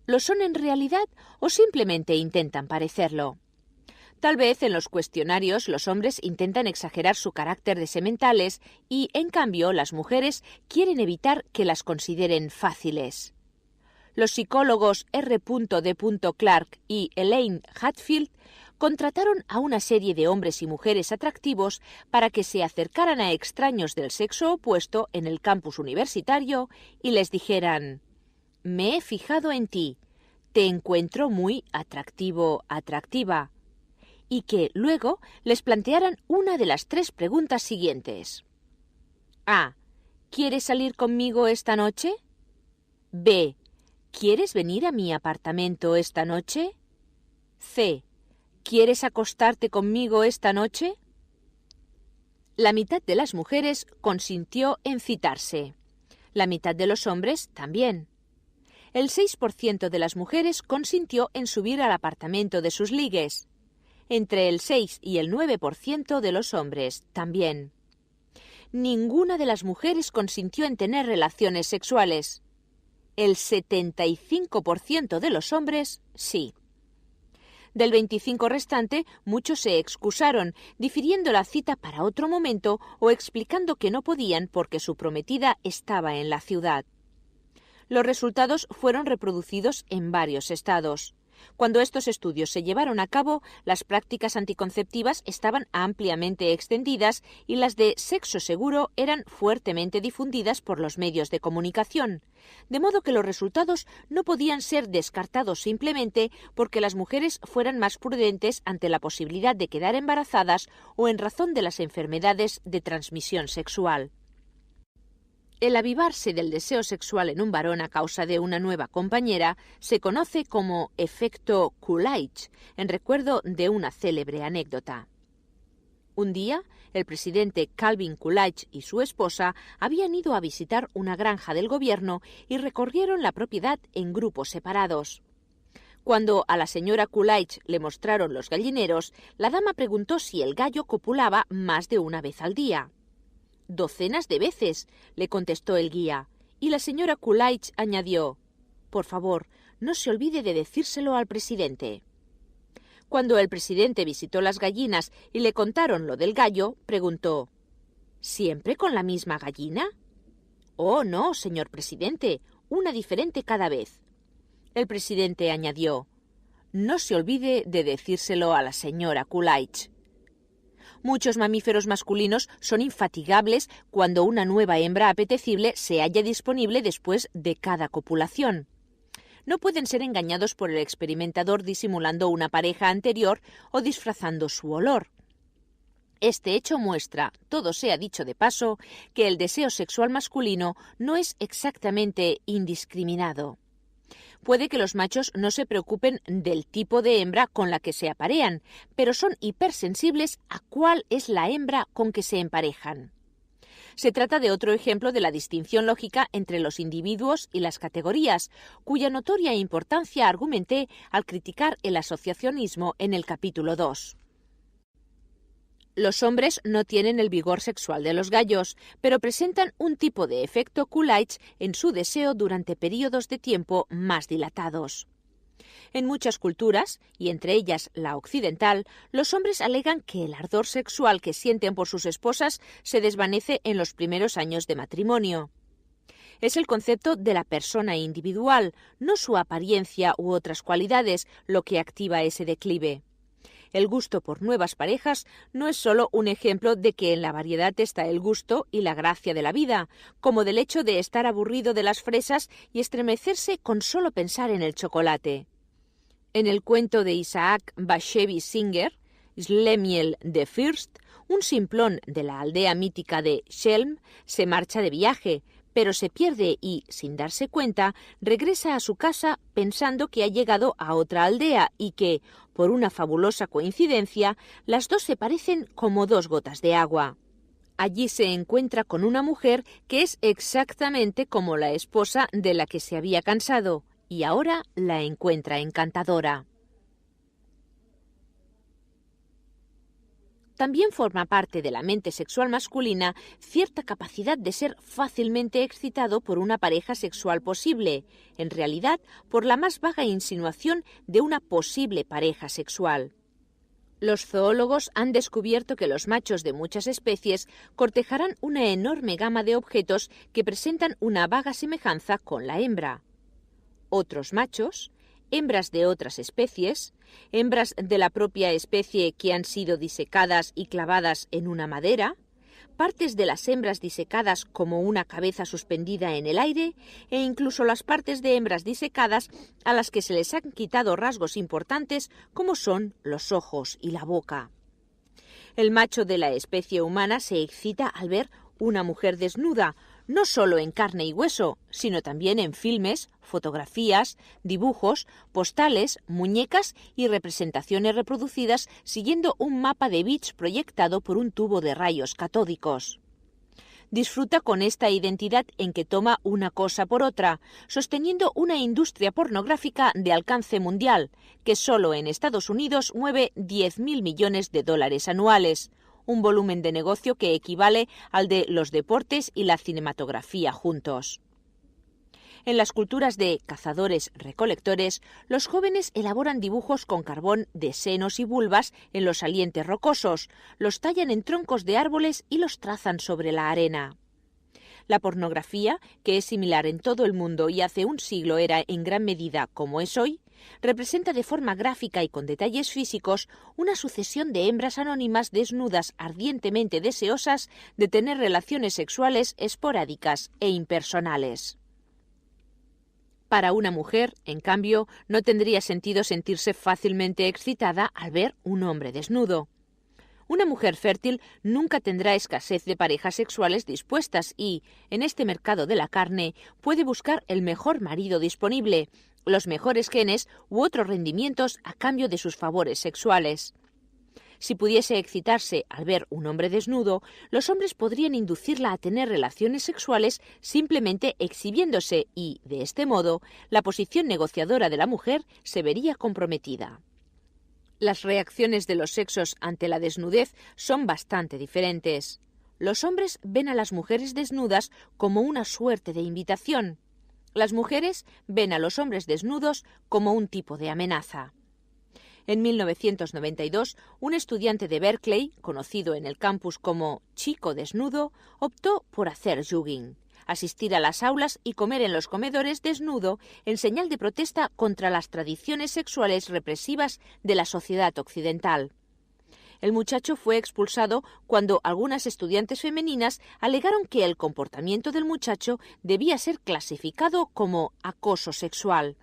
¿Lo son en realidad o simplemente intentan parecerlo? Tal vez en los cuestionarios los hombres intentan exagerar su carácter de sementales y, en cambio, las mujeres quieren evitar que las consideren fáciles. Los psicólogos R.D. Clark y Elaine Hatfield contrataron a una serie de hombres y mujeres atractivos para que se acercaran a extraños del sexo opuesto en el campus universitario y les dijeran: «Me he fijado en ti, te encuentro muy atractivo, atractiva», y que luego les plantearan una de las 3 preguntas siguientes. A. ¿Quieres salir conmigo esta noche? B. ¿Quieres venir a mi apartamento esta noche? C. ¿Quieres acostarte conmigo esta noche? La mitad de las mujeres consintió en citarse. La mitad de los hombres también. El 6% de las mujeres consintió en subir al apartamento de sus ligues. Entre el 6 y el 9% de los hombres también. Ninguna de las mujeres consintió en tener relaciones sexuales. El 75% de los hombres sí. Del 25% restante, muchos se excusaron, difiriendo la cita para otro momento o explicando que no podían porque su prometida estaba en la ciudad. Los resultados fueron reproducidos en varios estados. Cuando estos estudios se llevaron a cabo, las prácticas anticonceptivas estaban ampliamente extendidas y las de sexo seguro eran fuertemente difundidas por los medios de comunicación, de modo que los resultados no podían ser descartados simplemente porque las mujeres fueran más prudentes ante la posibilidad de quedar embarazadas o en razón de las enfermedades de transmisión sexual. El avivarse del deseo sexual en un varón a causa de una nueva compañera se conoce como efecto Coolidge, en recuerdo de una célebre anécdota. Un día, el presidente Calvin Coolidge y su esposa habían ido a visitar una granja del gobierno y recorrieron la propiedad en grupos separados. Cuando a la señora Coolidge le mostraron los gallineros, la dama preguntó si el gallo copulaba más de una vez al día. «Docenas de veces», le contestó el guía, y la señora Coolidge añadió: «Por favor, no se olvide de decírselo al presidente». Cuando el presidente visitó las gallinas y le contaron lo del gallo, preguntó: ¿Siempre con la misma gallina? Oh, no, señor presidente, una diferente cada vez. El presidente añadió: No se olvide de decírselo a la señora Coolidge. Muchos mamíferos masculinos son infatigables cuando una nueva hembra apetecible se halla disponible después de cada copulación. No pueden ser engañados por el experimentador disimulando una pareja anterior o disfrazando su olor. Este hecho muestra, todo sea dicho de paso, que el deseo sexual masculino no es exactamente indiscriminado. Puede que los machos no se preocupen del tipo de hembra con la que se aparean, pero son hipersensibles a cuál es la hembra con que se emparejan. Se trata de otro ejemplo de la distinción lógica entre los individuos y las categorías, cuya notoria importancia argumenté al criticar el asociacionismo en el capítulo 2. Los hombres no tienen el vigor sexual de los gallos, pero presentan un tipo de efecto Coolidge en su deseo durante períodos de tiempo más dilatados. En muchas culturas, y entre ellas la occidental, los hombres alegan que el ardor sexual que sienten por sus esposas se desvanece en los primeros años de matrimonio. Es el concepto de la persona individual, no su apariencia u otras cualidades, lo que activa ese declive. El gusto por nuevas parejas no es solo un ejemplo de que en la variedad está el gusto y la gracia de la vida, como del hecho de estar aburrido de las fresas y estremecerse con solo pensar en el chocolate. En el cuento de Isaac Bashevis Singer, Schlemiel the First, un simplón de la aldea mítica de Shelm se marcha de viaje, pero se pierde y, sin darse cuenta, regresa a su casa pensando que ha llegado a otra aldea y que, por una fabulosa coincidencia, las dos se parecen como dos gotas de agua. Allí se encuentra con una mujer que es exactamente como la esposa de la que se había cansado, y ahora la encuentra encantadora. También forma parte de la mente sexual masculina cierta capacidad de ser fácilmente excitado por una pareja sexual posible, en realidad por la más vaga insinuación de una posible pareja sexual. Los zoólogos han descubierto que los machos de muchas especies cortejarán una enorme gama de objetos que presentan una vaga semejanza con la hembra. Otros machos, hembras de otras especies, hembras de la propia especie que han sido disecadas y clavadas en una madera, partes de las hembras disecadas como una cabeza suspendida en el aire e incluso las partes de hembras disecadas a las que se les han quitado rasgos importantes como son los ojos y la boca. El macho de la especie humana se excita al ver una mujer desnuda, no solo en carne y hueso, sino también en filmes, fotografías, dibujos, postales, muñecas y representaciones reproducidas siguiendo un mapa de bits proyectado por un tubo de rayos catódicos. Disfruta con esta identidad en que toma una cosa por otra, sosteniendo una industria pornográfica de alcance mundial, que solo en Estados Unidos mueve 10.000 millones de dólares anuales, un volumen de negocio que equivale al de los deportes y la cinematografía juntos. En las culturas de cazadores-recolectores, los jóvenes elaboran dibujos con carbón de senos y vulvas en los salientes rocosos, los tallan en troncos de árboles y los trazan sobre la arena. La pornografía, que es similar en todo el mundo y hace un siglo era en gran medida como es hoy, representa de forma gráfica y con detalles físicos una sucesión de hembras anónimas desnudas ardientemente deseosas de tener relaciones sexuales esporádicas e impersonales. Para una mujer, en cambio, no tendría sentido sentirse fácilmente excitada al ver un hombre desnudo. Una mujer fértil nunca tendrá escasez de parejas sexuales dispuestas y, en este mercado de la carne, puede buscar el mejor marido disponible, los mejores genes u otros rendimientos a cambio de sus favores sexuales. Si pudiese excitarse al ver un hombre desnudo, los hombres podrían inducirla a tener relaciones sexuales simplemente exhibiéndose y, de este modo, la posición negociadora de la mujer se vería comprometida. Las reacciones de los sexos ante la desnudez son bastante diferentes. Los hombres ven a las mujeres desnudas como una suerte de invitación. Las mujeres ven a los hombres desnudos como un tipo de amenaza. En 1992, un estudiante de Berkeley, conocido en el campus como chico desnudo, optó por hacer jogging, asistir a las aulas y comer en los comedores desnudo en señal de protesta contra las tradiciones sexuales represivas de la sociedad occidental. El muchacho fue expulsado cuando algunas estudiantes femeninas alegaron que el comportamiento del muchacho debía ser clasificado como acoso sexual.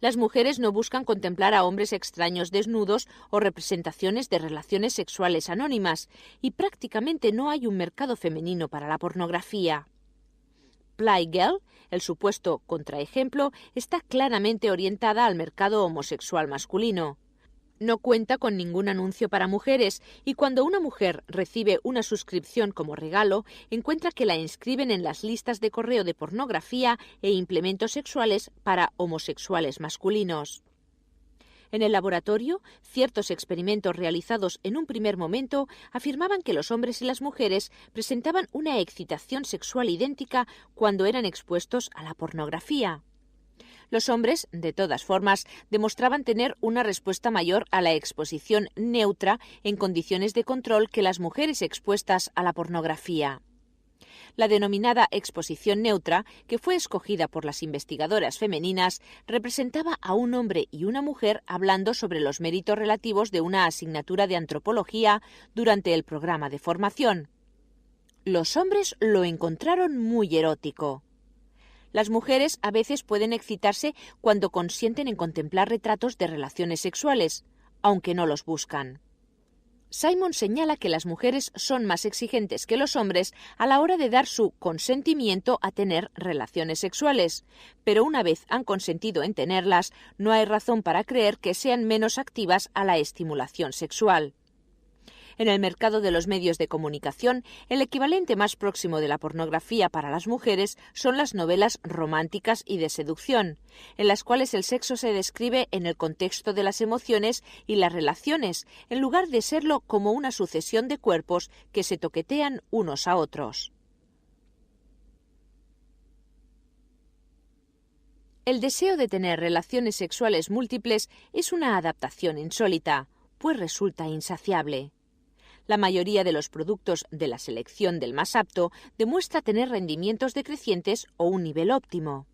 Las mujeres no buscan contemplar a hombres extraños desnudos o representaciones de relaciones sexuales anónimas, y prácticamente no hay un mercado femenino para la pornografía. Playgirl, el supuesto contraejemplo, está claramente orientada al mercado homosexual masculino. No cuenta con ningún anuncio para mujeres, y cuando una mujer recibe una suscripción como regalo, encuentra que la inscriben en las listas de correo de pornografía e implementos sexuales para homosexuales masculinos. En el laboratorio, ciertos experimentos realizados en un primer momento afirmaban que los hombres y las mujeres presentaban una excitación sexual idéntica cuando eran expuestos a la pornografía. Los hombres, de todas formas, demostraban tener una respuesta mayor a la exposición neutra en condiciones de control que las mujeres expuestas a la pornografía. La denominada exposición neutra, que fue escogida por las investigadoras femeninas, representaba a un hombre y una mujer hablando sobre los méritos relativos de una asignatura de antropología durante el programa de formación. Los hombres lo encontraron muy erótico. Las mujeres a veces pueden excitarse cuando consienten en contemplar retratos de relaciones sexuales, aunque no los buscan. Simon señala que las mujeres son más exigentes que los hombres a la hora de dar su consentimiento a tener relaciones sexuales, pero una vez han consentido en tenerlas, no hay razón para creer que sean menos activas a la estimulación sexual. En el mercado de los medios de comunicación, el equivalente más próximo de la pornografía para las mujeres son las novelas románticas y de seducción, en las cuales el sexo se describe en el contexto de las emociones y las relaciones, en lugar de serlo como una sucesión de cuerpos que se toquetean unos a otros. El deseo de tener relaciones sexuales múltiples es una adaptación insólita, pues resulta insaciable. La mayoría de los productos de la selección del más apto demuestra tener rendimientos decrecientes o un nivel óptimo.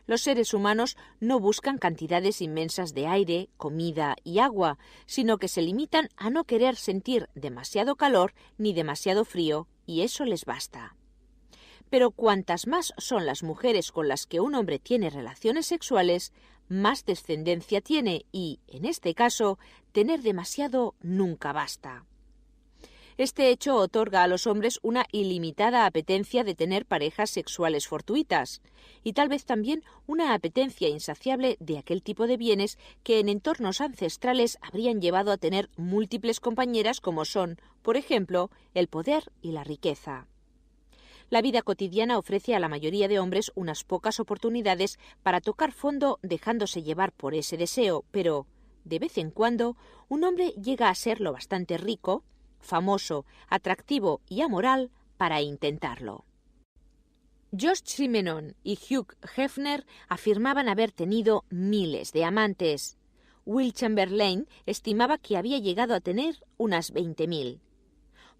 Los seres humanos no buscan cantidades inmensas de aire, comida y agua, sino que se limitan a no querer sentir demasiado calor ni demasiado frío, y eso les basta. Pero cuantas más son las mujeres con las que un hombre tiene relaciones sexuales, más descendencia tiene y, en este caso, tener demasiado nunca basta. Este hecho otorga a los hombres una ilimitada apetencia de tener parejas sexuales fortuitas, y tal vez también una apetencia insaciable de aquel tipo de bienes que en entornos ancestrales habrían llevado a tener múltiples compañeras como son, por ejemplo, el poder y la riqueza. La vida cotidiana ofrece a la mayoría de hombres unas pocas oportunidades para tocar fondo dejándose llevar por ese deseo, pero, de vez en cuando, un hombre llega a ser lo bastante rico, famoso, atractivo y amoral para intentarlo. Josh Simenon y Hugh Hefner afirmaban haber tenido miles de amantes. Will Chamberlain estimaba que había llegado a tener unas 20.000.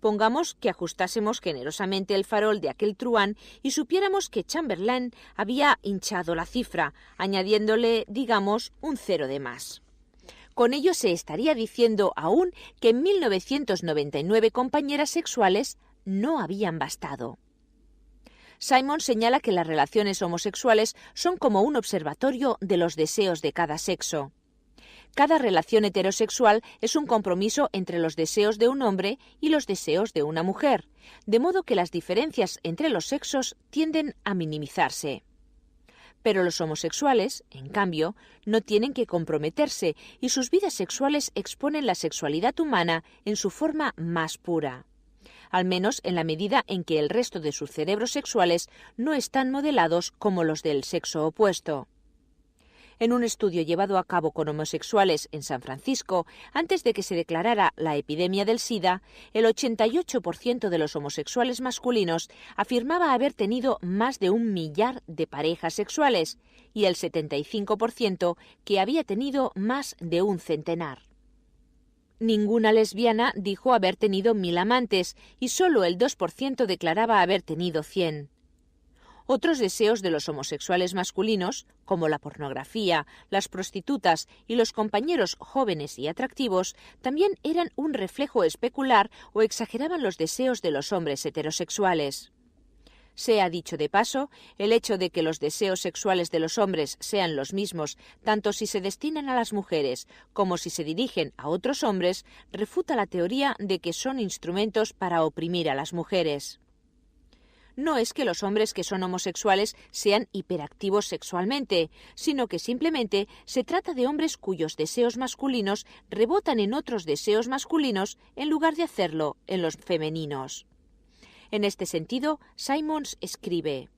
Pongamos que ajustásemos generosamente el farol de aquel truán y supiéramos que Chamberlain había hinchado la cifra, añadiéndole, digamos, un 0 de más. Con ello se estaría diciendo aún que en 1999 compañeras sexuales no habían bastado. Simon señala que las relaciones homosexuales son como un observatorio de los deseos de cada sexo. Cada relación heterosexual es un compromiso entre los deseos de un hombre y los deseos de una mujer, de modo que las diferencias entre los sexos tienden a minimizarse. Pero los homosexuales, en cambio, no tienen que comprometerse y sus vidas sexuales exponen la sexualidad humana en su forma más pura, al menos en la medida en que el resto de sus cerebros sexuales no están modelados como los del sexo opuesto. En un estudio llevado a cabo con homosexuales en San Francisco, antes de que se declarara la epidemia del SIDA, el 88% de los homosexuales masculinos afirmaba haber tenido más de 1 millar de parejas sexuales y el 75% que había tenido más de un centenar. Ninguna lesbiana dijo haber tenido 1000 amantes y solo el 2% declaraba haber tenido 100. Otros deseos de los homosexuales masculinos, como la pornografía, las prostitutas y los compañeros jóvenes y atractivos, también eran un reflejo especular o exageraban los deseos de los hombres heterosexuales. Sea dicho de paso, el hecho de que los deseos sexuales de los hombres sean los mismos, tanto si se destinan a las mujeres como si se dirigen a otros hombres, refuta la teoría de que son instrumentos para oprimir a las mujeres. No es que los hombres que son homosexuales sean hiperactivos sexualmente, sino que simplemente se trata de hombres cuyos deseos masculinos rebotan en otros deseos masculinos en lugar de hacerlo en los femeninos. En este sentido, Simons escribe: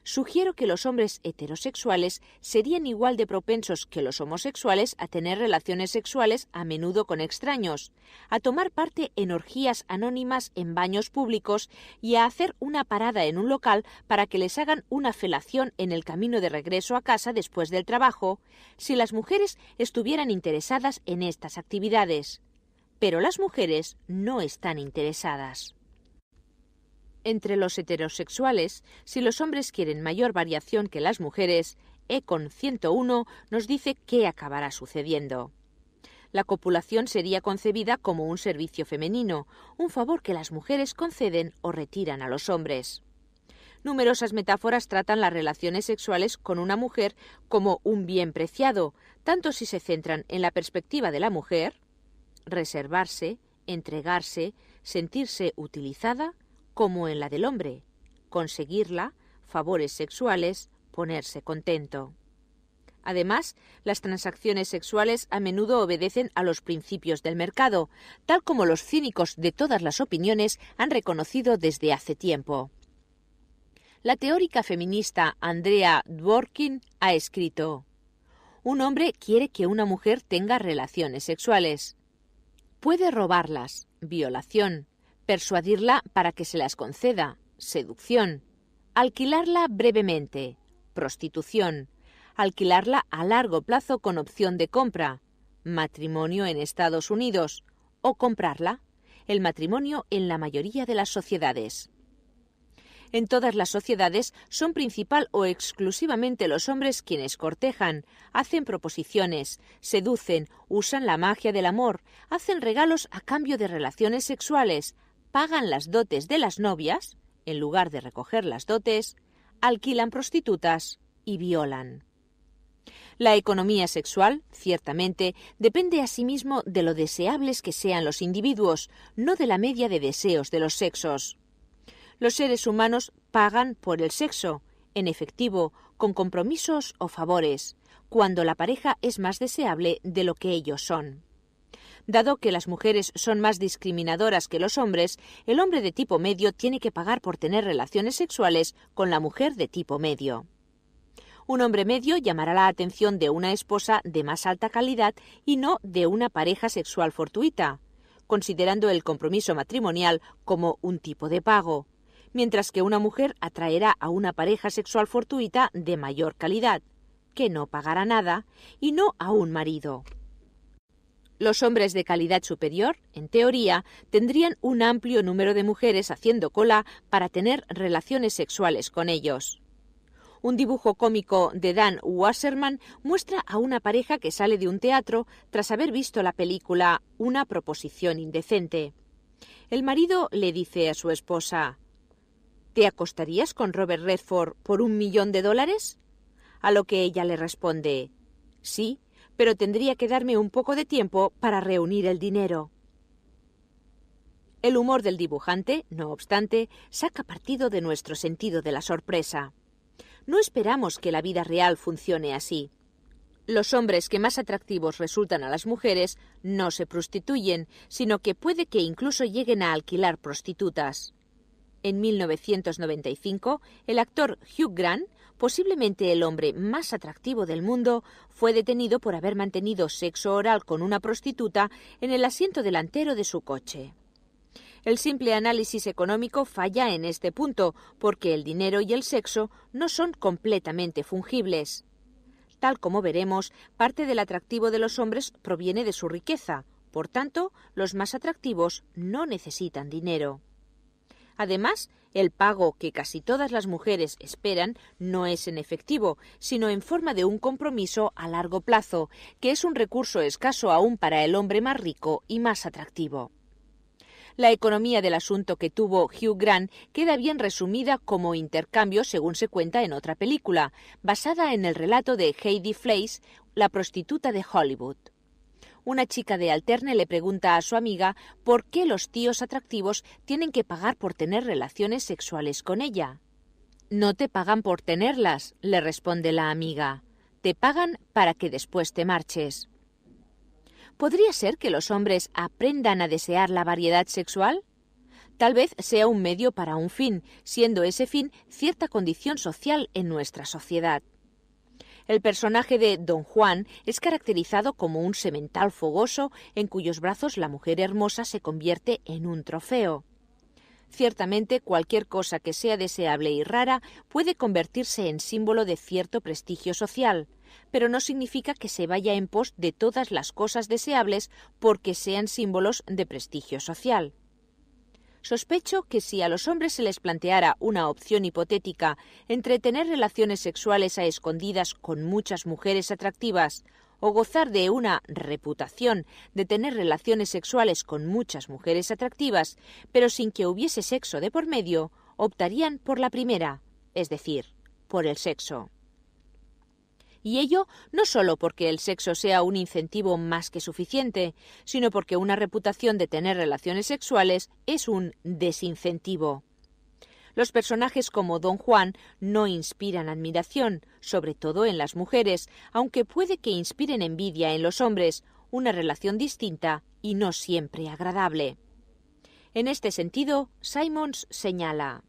«Sugiero que los hombres heterosexuales serían igual de propensos que los homosexuales a tener relaciones sexuales a menudo con extraños, a tomar parte en orgías anónimas en baños públicos y a hacer una parada en un local para que les hagan una felación en el camino de regreso a casa después del trabajo, si las mujeres estuvieran interesadas en estas actividades. Pero las mujeres no están interesadas». Entre los heterosexuales, si los hombres quieren mayor variación que las mujeres, Econ 101 nos dice qué acabará sucediendo. La copulación sería concebida como un servicio femenino, un favor que las mujeres conceden o retiran a los hombres. Numerosas metáforas tratan las relaciones sexuales con una mujer como un bien preciado, tanto si se centran en la perspectiva de la mujer, reservarse, entregarse, sentirse utilizada, como en la del hombre, conseguirla, favores sexuales, ponerse contento. Además, las transacciones sexuales a menudo obedecen a los principios del mercado, tal como los cínicos de todas las opiniones han reconocido desde hace tiempo. La teórica feminista Andrea Dworkin ha escrito: «Un hombre quiere que una mujer tenga relaciones sexuales. Puede robarlas, violación, persuadirla para que se las conceda, seducción, alquilarla brevemente, prostitución, alquilarla a largo plazo con opción de compra, matrimonio en Estados Unidos, o comprarla, el matrimonio en la mayoría de las sociedades. En todas las sociedades son principal o exclusivamente los hombres quienes cortejan, hacen proposiciones, seducen, usan la magia del amor, hacen regalos a cambio de relaciones sexuales, pagan las dotes de las novias, en lugar de recoger las dotes, alquilan prostitutas y violan». La economía sexual, ciertamente, depende asimismo de lo deseables que sean los individuos, no de la media de deseos de los sexos. Los seres humanos pagan por el sexo, en efectivo, con compromisos o favores, cuando la pareja es más deseable de lo que ellos son. Dado que las mujeres son más discriminadoras que los hombres, el hombre de tipo medio tiene que pagar por tener relaciones sexuales con la mujer de tipo medio. Un hombre medio llamará la atención de una esposa de más alta calidad y no de una pareja sexual fortuita, considerando el compromiso matrimonial como un tipo de pago, mientras que una mujer atraerá a una pareja sexual fortuita de mayor calidad, que no pagará nada, y no a un marido. Los hombres de calidad superior, en teoría, tendrían un amplio número de mujeres haciendo cola para tener relaciones sexuales con ellos. Un dibujo cómico de Dan Wasserman muestra a una pareja que sale de un teatro tras haber visto la película Una proposición indecente. El marido le dice a su esposa: «¿Te acostarías con Robert Redford por $1 millón? A lo que ella le responde: «Sí, pero tendría que darme un poco de tiempo para reunir el dinero». El humor del dibujante, no obstante, saca partido de nuestro sentido de la sorpresa. No esperamos que la vida real funcione así. Los hombres que más atractivos resultan a las mujeres no se prostituyen, sino que puede que incluso lleguen a alquilar prostitutas. En 1995, el actor Hugh Grant, posiblemente el hombre más atractivo del mundo, fue detenido por haber mantenido sexo oral con una prostituta en el asiento delantero de su coche. El simple análisis económico falla en este punto, porque el dinero y el sexo no son completamente fungibles. Tal como veremos, parte del atractivo de los hombres proviene de su riqueza. Por tanto, los más atractivos no necesitan dinero. Además, el pago que casi todas las mujeres esperan no es en efectivo, sino en forma de un compromiso a largo plazo, que es un recurso escaso aún para el hombre más rico y más atractivo. La economía del asunto que tuvo Hugh Grant queda bien resumida como intercambio, según se cuenta en otra película, basada en el relato de Heidi Fleiss, la prostituta de Hollywood. Una chica de Alterne le pregunta a su amiga por qué los tíos atractivos tienen que pagar por tener relaciones sexuales con ella. No te pagan por tenerlas, le responde la amiga. Te pagan para que después te marches. ¿Podría ser que los hombres aprendan a desear la variedad sexual? Tal vez sea un medio para un fin, siendo ese fin cierta condición social en nuestra sociedad. El personaje de Don Juan es caracterizado como un semental fogoso en cuyos brazos la mujer hermosa se convierte en un trofeo. Ciertamente, cualquier cosa que sea deseable y rara puede convertirse en símbolo de cierto prestigio social, pero no significa que se vaya en pos de todas las cosas deseables porque sean símbolos de prestigio social. Sospecho que si a los hombres se les planteara una opción hipotética entre tener relaciones sexuales a escondidas con muchas mujeres atractivas o gozar de una reputación de tener relaciones sexuales con muchas mujeres atractivas, pero sin que hubiese sexo de por medio, optarían por la primera, es decir, por el sexo. Y ello no solo porque el sexo sea un incentivo más que suficiente, sino porque una reputación de tener relaciones sexuales es un desincentivo. Los personajes como Don Juan no inspiran admiración, sobre todo en las mujeres, aunque puede que inspiren envidia en los hombres, una relación distinta y no siempre agradable. En este sentido, Simons señala: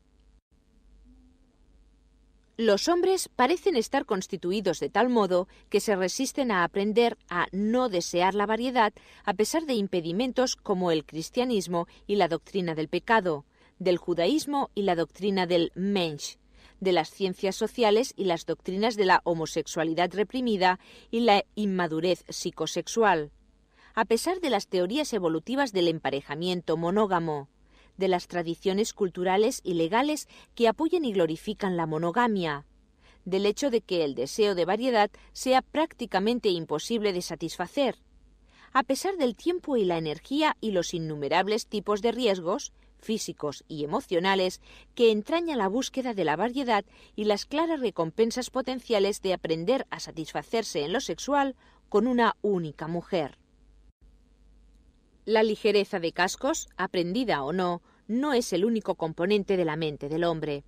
los hombres parecen estar constituidos de tal modo que se resisten a aprender a no desear la variedad a pesar de impedimentos como el cristianismo y la doctrina del pecado, del judaísmo y la doctrina del mensch, de las ciencias sociales y las doctrinas de la homosexualidad reprimida y la inmadurez psicosexual, a pesar de las teorías evolutivas del emparejamiento monógamo, de las tradiciones culturales y legales que apoyan y glorifican la monogamia, del hecho de que el deseo de variedad sea prácticamente imposible de satisfacer, a pesar del tiempo y la energía y los innumerables tipos de riesgos, físicos y emocionales, que entraña la búsqueda de la variedad y las claras recompensas potenciales de aprender a satisfacerse en lo sexual con una única mujer. La ligereza de cascos, aprendida o no, no es el único componente de la mente del hombre.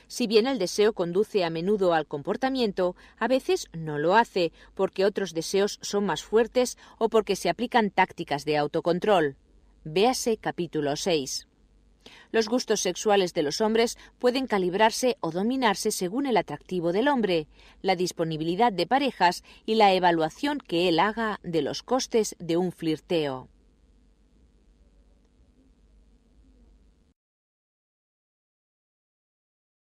Si bien el deseo conduce a menudo al comportamiento, a veces no lo hace, porque otros deseos son más fuertes o porque se aplican tácticas de autocontrol. Véase capítulo 6. Los gustos sexuales de los hombres pueden calibrarse o dominarse según el atractivo del hombre, la disponibilidad de parejas y la evaluación que él haga de los costes de un flirteo.